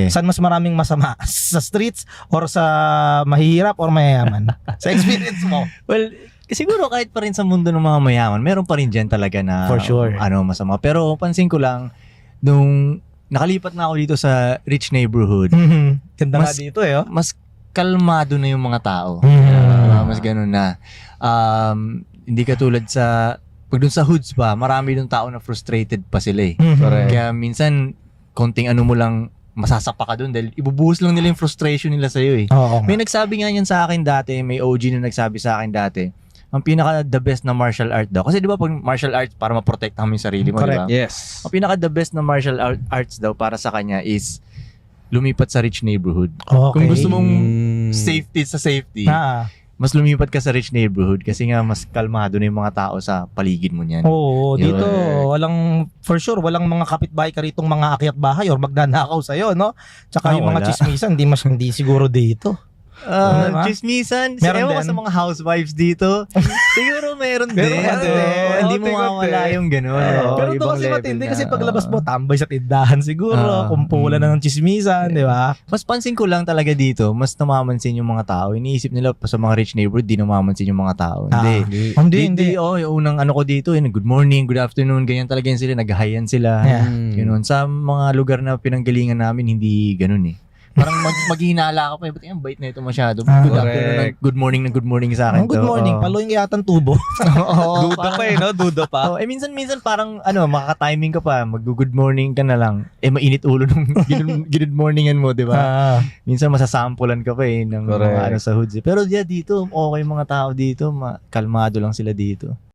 Okay. Saan mas maraming masama? Sa streets or sa mahihirap or mayayaman? Sa experience mo? Well, siguro kahit pa rin sa mundo ng mga mayaman, meron pa rin dyan talaga na For sure. masama. Pero pansin ko lang, nung nakalipat na ako dito sa rich neighborhood, Ganda nga Mas- dito eh. Oh. mas kalmado na yung mga tao. Mas ganun na. Hindi katulad sa, pag dun sa hoods pa, marami dun tao na frustrated pa sila eh. Correct. Kaya minsan, konting ano mo lang, masasapa ka dun dahil ibubuhos lang nila yung frustration nila sa'yo eh. Oo nga. May nagsabi nga yan sa akin dati, may OG na nagsabi sa akin dati, ang pinaka the best na martial art daw. Kasi di ba pag martial arts, para ma-protect mo yung sarili mo, di ba? Yes. Ang pinaka the best na martial arts daw para sa kanya is lumipat sa rich neighborhood. Okay. Kung gusto mong safety, mas lumipat ka sa rich neighborhood kasi nga mas kalmado na yung mga tao sa paligid mo niyan. Oo, Yun. dito walang, for sure, walang mga kapitbahay ka ritong mga akyat bahay or magnanakaw sa'yo, no? Tsaka yung mga wala. chismisan, hindi siguro dito. Diba? Chismisan, Meron ewan ko din. sa mga housewives dito. Siguro meron din. Meron din. Oo, hindi mo Konti-konti. mawala yung gano'n. Oo, Pero ito ibang kasi level matindi na. kasi paglabas mo, tambay sa tindahan siguro, kumpulan na ng chismisan, di ba? Mas pansin ko lang talaga dito, mas namamansin yung mga tao. Iniisip nila pa sa mga rich neighborhood, di namamansin yung mga tao. Hindi. Oh, yung unang ano ko dito, yun, good morning, good afternoon, ganyan talaga yun sila, nag-hayan sila. Yeah. Ganun. Sa mga lugar na pinanggalingan namin, hindi ganun eh. Parang maghihinala ka pa, ba't yung bait na ito masyado? Good afternoon, correct. good morning sa akin. Good morning, paluin ka yatang tubo. Oo, Duda pa eh, no? Duda pa. Oh, minsan parang makaka-timing ka pa, mag-good morning ka na lang. Mainit ulo nung good morningan mo, 'di ba? Minsan masasampulan ka pa ng Correct. mga sa hoods. Pero dito, okay mga tao dito, kalmado lang sila dito.